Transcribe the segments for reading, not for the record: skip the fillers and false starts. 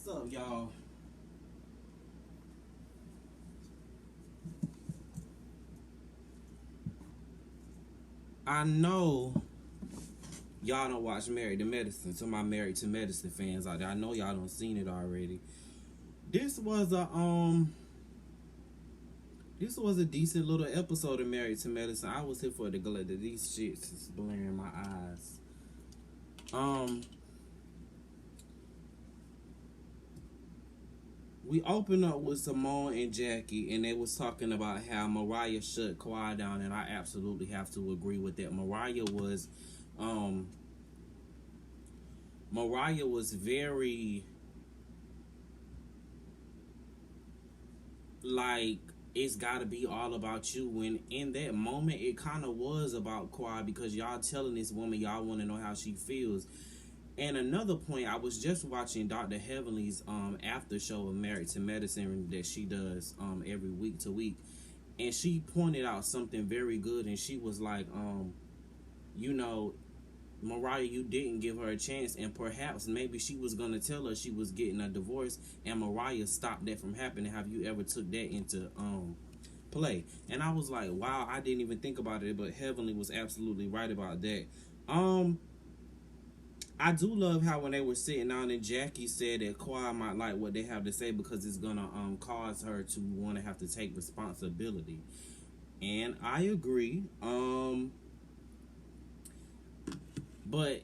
What's up, y'all? I know y'all don't watch Married to Medicine. To my Married to Medicine fans out there, I know y'all don't seen it already. This was a this was a decent little episode of Married to Medicine. I was here for the glitter. These shits is blaring my eyes. Um, we opened up with Simone and Jackie, and they was talking about how Mariah shut Kawhi down, and I absolutely have to agree with that. Um, Mariah was very like it's got to be all about you. When in that moment, it kind of was about Kawhi because y'all telling this woman y'all want to know how she feels. And another point, I was just watching Dr. Heavenly's after show of Married to Medicine that she does every week to week, and she pointed out something very good, and she was like, you know, Mariah, you didn't give her a chance, and perhaps maybe she was gonna tell her she was getting a divorce, and Mariah stopped that from happening. Have you ever took that into play? And I was like, wow, I didn't even think about it, but Heavenly was absolutely right about that. Um, I do love how when they were sitting down and Jackie said that Kawhi might like what they have to say because it's gonna cause her to want to have to take responsibility, and I agree. But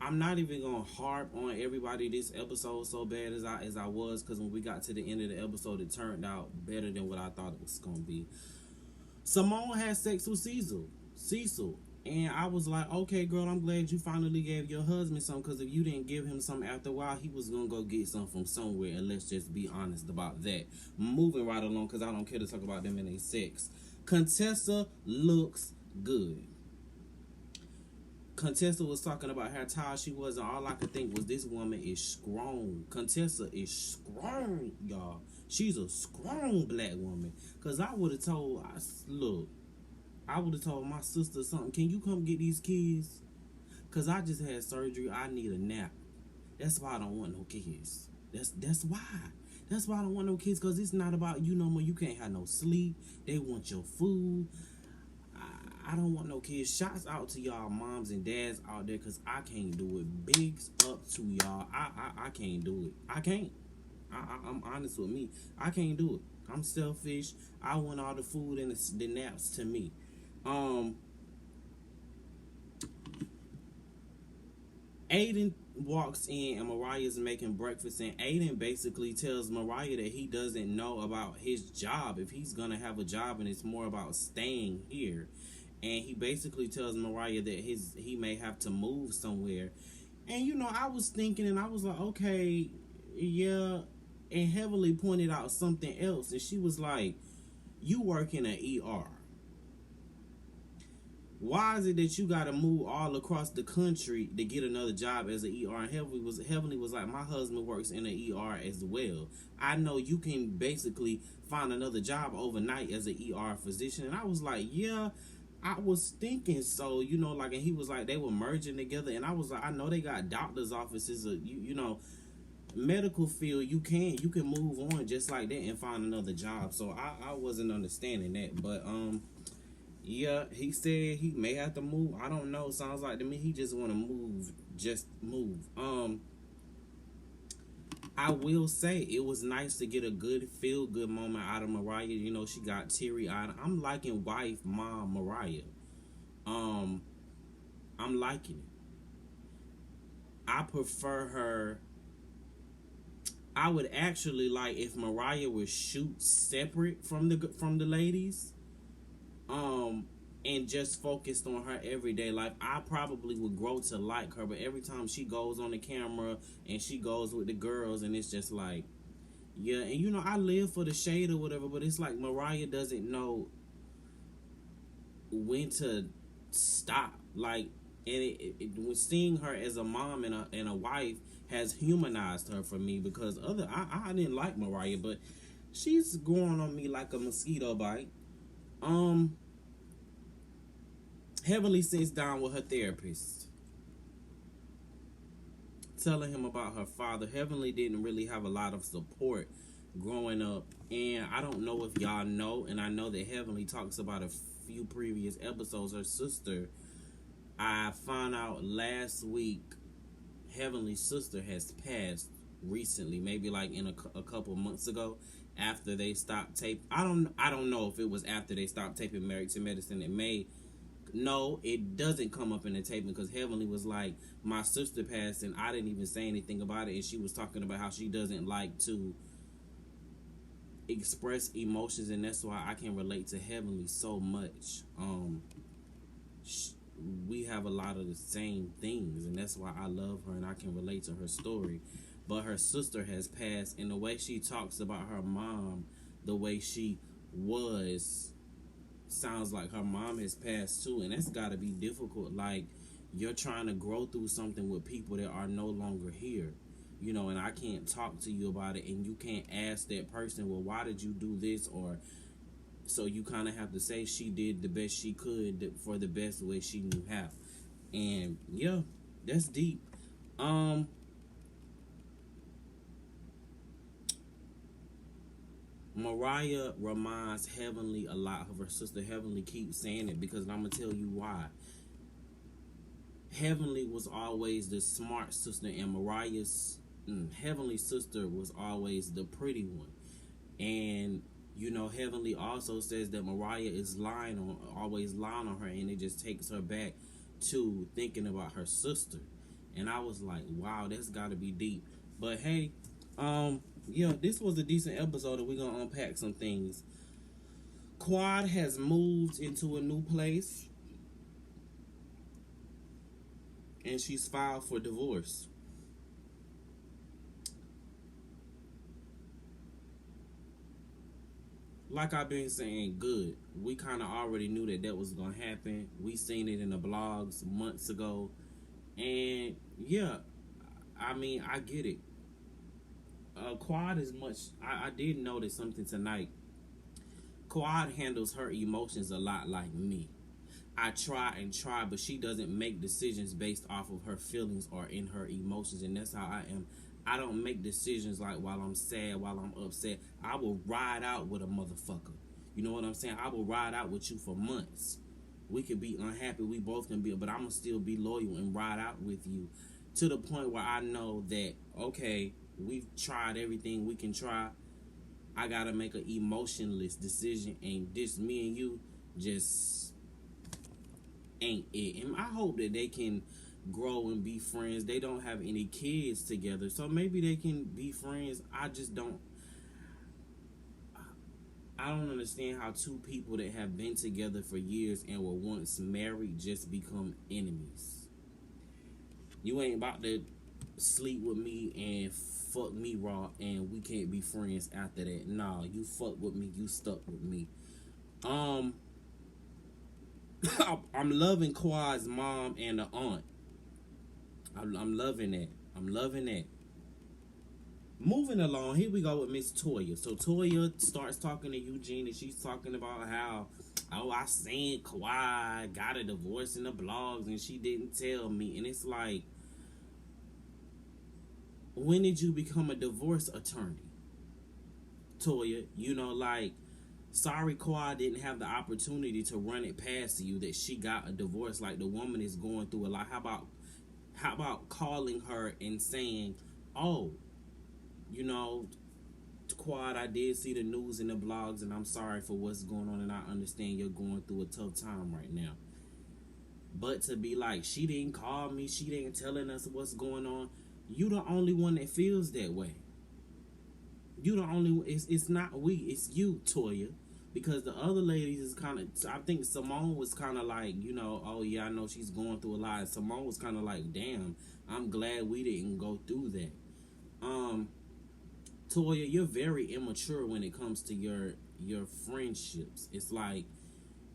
I'm not even gonna harp on everybody this episode so bad as I was, because when we got to the end of the episode, it turned out better than what I thought it was gonna be. Simone had sex with Cecil, and I was like, okay, girl, I'm glad you finally gave your husband some, because if you didn't give him some after a while, he was gonna go get some from somewhere, and let's just be honest about that. Moving right along, because I don't care to talk about them in their sex. Contessa looks good. Contessa was talking about how tired she was, and all I could think was this woman is strong. Contessa is strong, y'all. She's a strong black woman. Cause I would have told, I would have told my sister something. Can you come get these kids? Cause I just had surgery. I need a nap. That's why I don't want no kids. That's why. That's why I don't want no kids. Cause it's not about you no more. You can't have no sleep. They want your food. I don't want no kids. Shots out to y'all moms and dads out there, because I can't do it. Bigs up to y'all. I can't do it. I can't. I'm honest with me. I can't do it. I'm selfish. I want all the food and the naps to me. Um, Aiden walks in and Mariah's making breakfast, and Aiden basically tells Mariah that he doesn't know about his job, if he's gonna have a job, and it's more about staying here. And he basically tells Mariah that he may have to move somewhere. And I was thinking, and I was like, okay, yeah. And Heavily pointed out something else, and she was like, "You work in an ER. Why is it that you got to move all across the country to get another job as an ER?" And Heavenly was like, "My husband works in an ER as well. I know you can basically find another job overnight as an ER physician." And I was like, yeah, I was thinking so, like, and he was like, they were merging together, and I was like, I know they got doctors' offices, medical field. You can move on just like that and find another job. So I wasn't understanding that, but yeah, he said he may have to move. I don't know. Sounds like to me he just want to move. Just move. I will say it was nice to get a good feel good moment out of Mariah. She got teary eyed. I'm liking wife mom Mariah. Um, I'm liking it. I prefer her. I would actually like if Mariah would shoot separate from the ladies. Um, and just focused on her everyday life. I probably would grow to like her, but every time she goes on the camera and she goes with the girls, and it's just like, yeah, and I live for the shade or whatever, but it's like Mariah doesn't know when to stop. Like, and when seeing her as a mom and a wife has humanized her for me, because I didn't like Mariah, but she's going on me like a mosquito bite. Um, Heavenly sits down with her therapist, telling him about her father. Heavenly didn't really have a lot of support growing up, and I don't know if y'all know, and I know that Heavenly talks about a few previous episodes. Her sister, I found out last week, Heavenly's sister has passed recently, maybe like in a couple months ago, after they stopped tape. I don't know if it was after they stopped taping Married to Medicine. It may. No, it doesn't come up in the taping because Heavenly was like, my sister passed and I didn't even say anything about it, and she was talking about how she doesn't like to express emotions, and that's why I can relate to Heavenly so much. We have a lot of the same things, and that's why I love her and I can relate to her story. But her sister has passed, and the way she talks about her mom, the way she was, sounds like her mom has passed too, and that's got to be difficult. Like, you're trying to grow through something with people that are no longer here, and I can't talk to you about it, and you can't ask that person, well, why did you do this? Or so you kind of have to say she did the best she could for the best way she knew how. And yeah, that's deep. Mariah reminds Heavenly a lot of her sister. Heavenly keeps saying it because I'm going to tell you why. Heavenly was always the smart sister, and Mariah's Heavenly sister was always the pretty one. And, Heavenly also says that Mariah is always lying on her, and it just takes her back to thinking about her sister. And I was like, wow, that's got to be deep. But hey, yeah, this was a decent episode, and we're going to unpack some things. Quad has moved into a new place, and she's filed for divorce. Like I've been saying, good. We kind of already knew that was going to happen. We seen it in the blogs months ago. And, yeah, I mean, I get it. Quad is much. I did notice something tonight. Quad handles her emotions a lot like me. I try and try, but she doesn't make decisions based off of her feelings or in her emotions, and that's how I am. I don't make decisions like while I'm sad, while I'm upset. I will ride out with a motherfucker. You know what I'm saying? I will ride out with you for months. We could be unhappy, we both can be, but I'm going to still be loyal and ride out with you to the point where I know that, okay, we've tried everything we can try. I gotta make an emotionless decision, and this, me and you, just ain't it. And I hope that they can grow and be friends. They don't have any kids together, so maybe they can be friends. I don't understand how two people that have been together for years and were once married just become enemies. You ain't about to sleep with me and fuck me raw and we can't be friends after that. Nah, you fuck with me, you stuck with me. I'm loving Quad's mom and the aunt. I'm loving that. I'm loving that. Moving along, here we go with Miss Toya. So Toya starts talking to Eugene, and she's talking about how, I seen Kawhi got a divorce in the blogs and she didn't tell me. And it's like, when did you become a divorce attorney, Toya? Sorry Kawhi didn't have the opportunity to run it past you that she got a divorce. Like, the woman is going through a lot. How about calling her and saying, oh, Quad, I did see the news and the blogs, and I'm sorry for what's going on, and I understand you're going through a tough time right now. But to be like, she didn't call me, she didn't telling us what's going on. You the only one that feels that way. You the only. It's not we. It's you, Toya, because the other ladies is kind of. I think Simone was kind of like, oh yeah, I know she's going through a lot. And Simone was kind of like, damn, I'm glad we didn't go through that. Toya, you're very immature when it comes to your friendships. It's like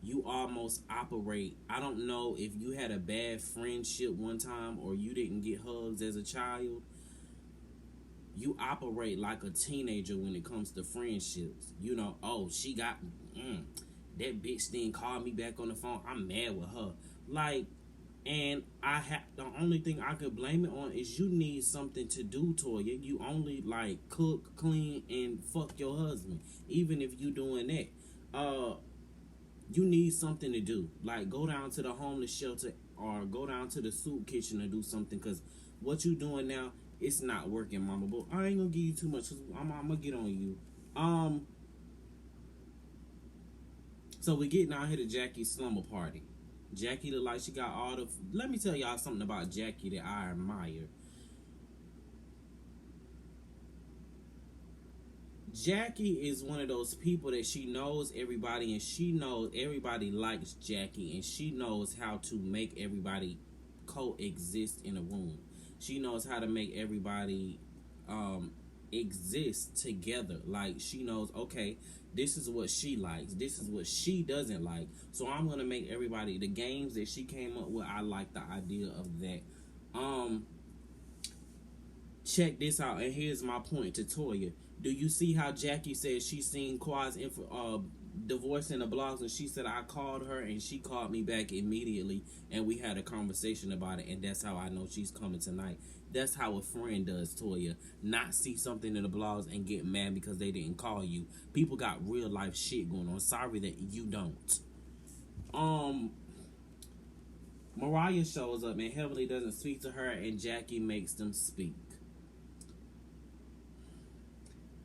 you almost operate. I don't know if you had a bad friendship one time or you didn't get hugs as a child. You operate like a teenager when it comes to friendships. Oh, she got that bitch didn't call me back on the phone. I'm mad with her. Like, and I have the only thing I could blame it on is you need something to do, Toya. You only like cook, clean, and fuck your husband. Even if you doing that, you need something to do. Like go down to the homeless shelter or go down to the soup kitchen and do something. Cause what you doing now, it's not working, Mama. But I ain't gonna give you too much. Cause I'm gonna get on you. So we getting out here to Jackie's slumber party. Jackie look like she got all the. Let me tell y'all something about Jackie that I admire. Jackie is one of those people that she knows everybody and she knows everybody likes Jackie and she knows how to make everybody coexist in a room. She knows how to make everybody exist together. Like she knows, okay, this is what she likes, this is what she doesn't like. So I'm gonna make everybody the games that she came up with. I like the idea of that. Check this out, and here's my point to Toya. Do you see how Jackie said she seen Quad's divorce in the blogs, and she said I called her, and she called me back immediately, and we had a conversation about it, and that's how I know she's coming tonight. That's how a friend does, Toya. Not see something in the blogs and get mad because they didn't call you. People got real life shit going on. Sorry that you don't. Mariah shows up, and Heavenly doesn't speak to her, and Jackie makes them speak.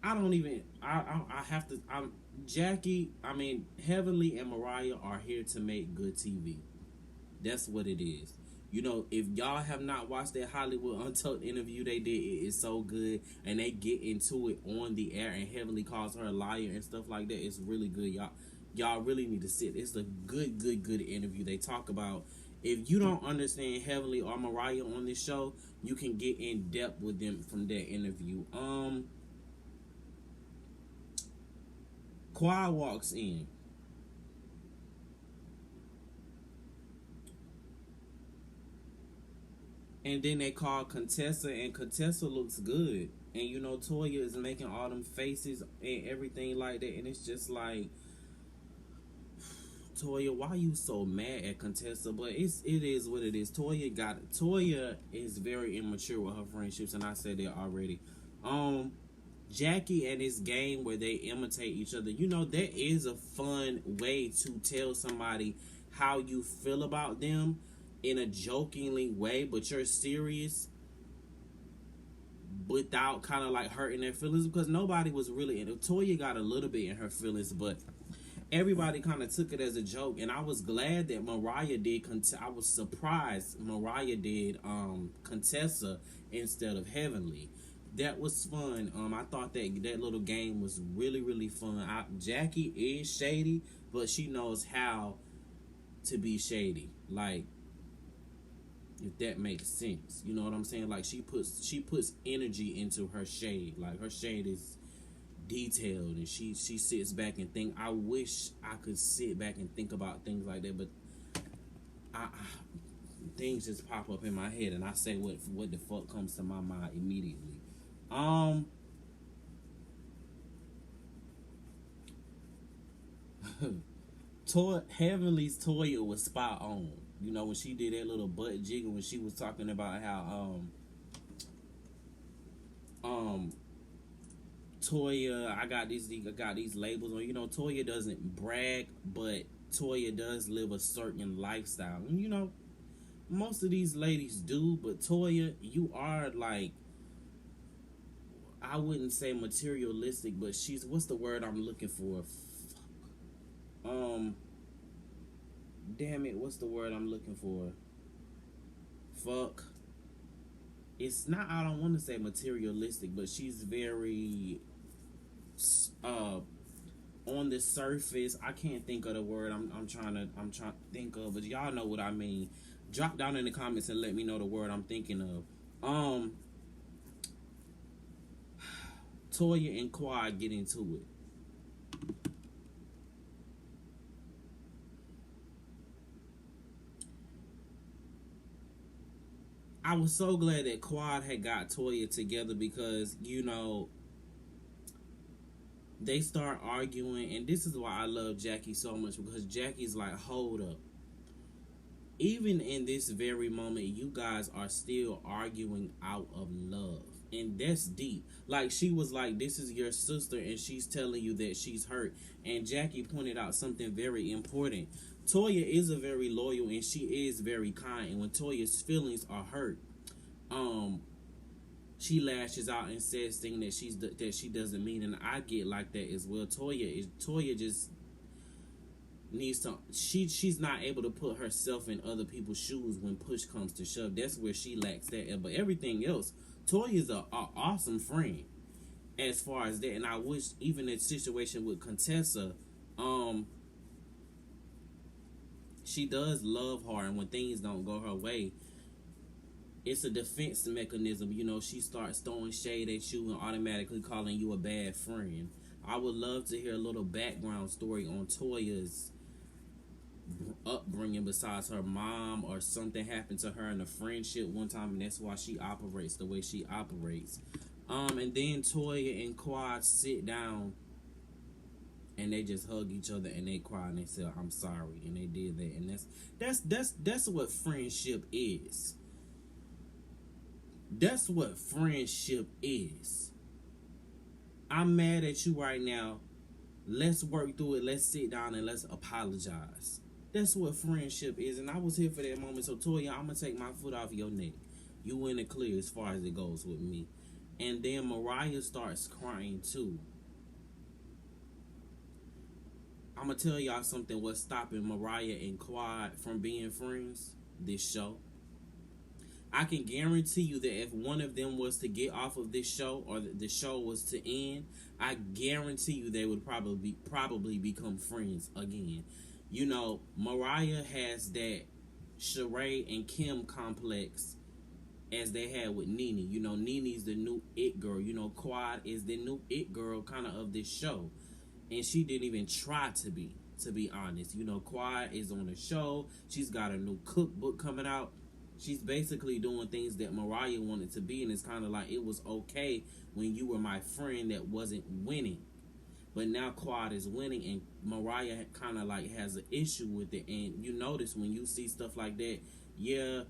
I don't even. I have to. Jackie. I mean, Heavenly and Mariah are here to make good TV. That's what it is. You know, if y'all have not watched that Hollywood Untold interview they did, it is so good, and they get into it on the air, and Heavenly calls her a liar and stuff like that. It's really good, y'all really need to sit. It's a good interview. They talk about, if you don't understand Heavenly or Mariah on this show, you can get in depth with them from that interview. Quad walks in. And then they call Contessa, and Contessa looks good. And you know, Toya is making all them faces and everything like that. And it's just like, Toya, why you so mad at Contessa? But it is what it is. Toya is very immature with her friendships, and I said that already. Jackie and this game where they imitate each other. You know, that is a fun way to tell somebody how you feel about them in a jokingly way, but you're serious without kind of like hurting their feelings, because nobody was really in it. Toya got a little bit in her feelings, but everybody kind of took it as a joke, and I was glad that Mariah did. I was surprised Mariah did Contessa instead of Heavenly. That was fun. I thought that little game was really fun. Jackie is shady, but she knows how to be shady. Like, if that makes sense, you know what I'm saying? Like she puts energy into her shade. Like her shade is detailed, and she sits back and think. I wish I could sit back and think about things like that, but things just pop up in my head, and I say what the fuck comes to my mind immediately. Heavenly's Toya was spot on. You know, when she did that little butt jiggle when she was talking about how Toya, I got these labels on. You know, Toya doesn't brag, but Toya does live a certain lifestyle. And you know, most of these ladies do, but Toya, you are like, I wouldn't say materialistic, but she's, what's the word I'm looking for? Damn it, what's the word I'm looking for? Fuck. It's not, I don't want to say materialistic, but she's very on the surface. I can't think of the word I'm trying to think of, but y'all know what I mean. Drop down in the comments and let me know the word I'm thinking of. Toya and Quad get into it. I was so glad that Quad had got Toya together, because, you know, they start arguing, and this is why I love Jackie so much, because Jackie's like, hold up. even in this very moment, you guys are still arguing out of love. And that's deep. Like, she was like, this is your sister, and she's telling you that she's hurt. And Jackie pointed out something very important. Toya is a very loyal, and she is very kind. And when Toya's feelings are hurt, she lashes out and says things that she doesn't mean. And I get like that as well. Toya just needs to, she's not able to put herself in other people's shoes when push comes to shove. That's where she lacks that. But everything else, Toya is a awesome friend as far as that. And I wish, even that situation with Contessa, she does love her, and when things don't go her way, it's a defense mechanism. You know, she starts throwing shade at you and automatically calling you a bad friend. I would love to hear a little background story on Toya's upbringing, besides her mom or something happened to her in a friendship one time, and that's why she operates the way she operates. And then Toya and Quad sit down and they just hug each other and they cry and they say, I'm sorry, and they did that. And that's what friendship is. That's what friendship is. I'm mad at you right now. Let's work through it. Let's sit down and let's apologize. That's what friendship is. And I was here for that moment. So, Toya, I'm going to take my foot off your neck. You in the clear as far as it goes with me. And then Mariah starts crying too. I'm going to tell y'all something. What's stopping Mariah and Quad from being friends? This show. I can guarantee you that if one of them was to get off of this show, or the show was to end, I guarantee you they would probably become friends again. You know, Mariah has that Sheree and Kim complex as they had with Nene. You know, Nene's the new it girl. You know, Quad is the new it girl kind of this show. And she didn't even try to be honest. You know, Quad is on the show. She's got a new cookbook coming out. She's basically doing things that Mariah wanted to be, and it's kind of like, it was okay when you were my friend that wasn't winning. But now Quad is winning, and Mariah kind of like has an issue with it. And you notice when you see stuff like that, yeah,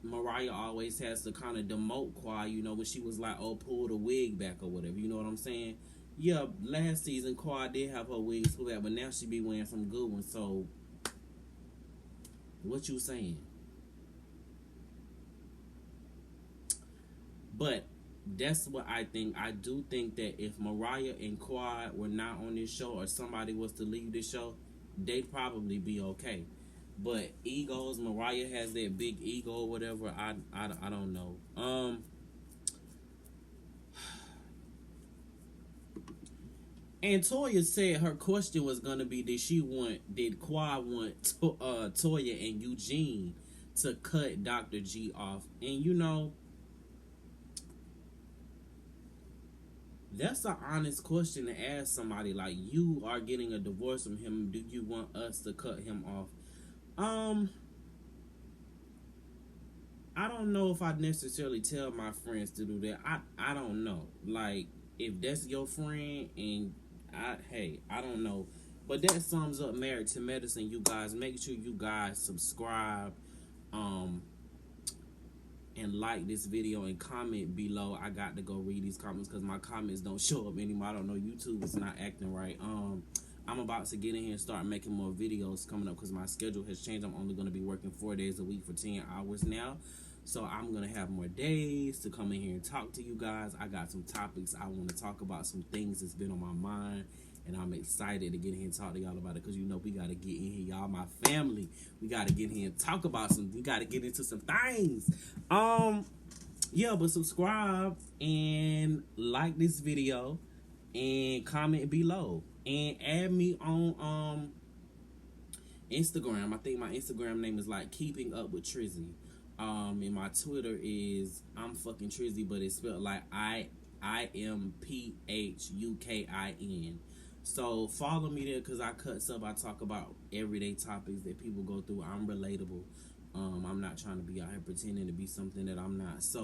Mariah always has to kind of demote Quad, you know, when she was like, oh, pull the wig back or whatever, you know what I'm saying? Yeah, last season Quad did have her wigs pulled back, but now she be wearing some good ones. So, what you saying? But that's what I think. I do think that if Mariah and Quad were not on this show, or somebody was to leave this show, they'd probably be okay. But egos, Mariah has that big ego or whatever. I don't know. And Toya said her question was gonna be, did Quad want Toya and Eugene to cut Dr. G off? And you know, that's an honest question to ask somebody. Like, you are getting a divorce from him. Do you want us to cut him off? I don't know if I'd necessarily tell my friends to do that. I don't know. Like, if that's your friend, and I don't know. But that sums up Married to Medicine, you guys. Make sure you guys subscribe, and like this video and comment below. I got to go read these comments because my comments don't show up anymore. I don't know, YouTube is not acting right. I'm about to get in here and start making more videos coming up because my schedule has changed. I'm only going to be working 4 days a week for 10 hours now. So I'm going to have more days to come in here and talk to you guys. I got some topics I want to talk about, some things that's been on my mind. And I'm excited to get in here and talk to y'all about it because, you know, we got to get in here. Y'all, my family. We got to get in here and talk about we got to get into some things. Yeah, but subscribe and like this video and comment below. And add me on Instagram. I think my Instagram name is like Keeping Up with Trizzy. And my Twitter is I'm fucking Trizzy, but it's spelled like IMPHUKIN. So follow me there because I cut stuff. I talk about everyday topics that people go through. I'm relatable. I'm not trying to be out here pretending to be something that I'm not. So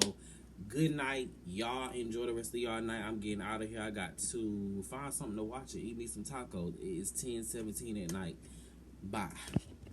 good night. Y'all enjoy the rest of y'all night. I'm getting out of here. I got to find something to watch and eat me some tacos. It's 10:17 at night. Bye.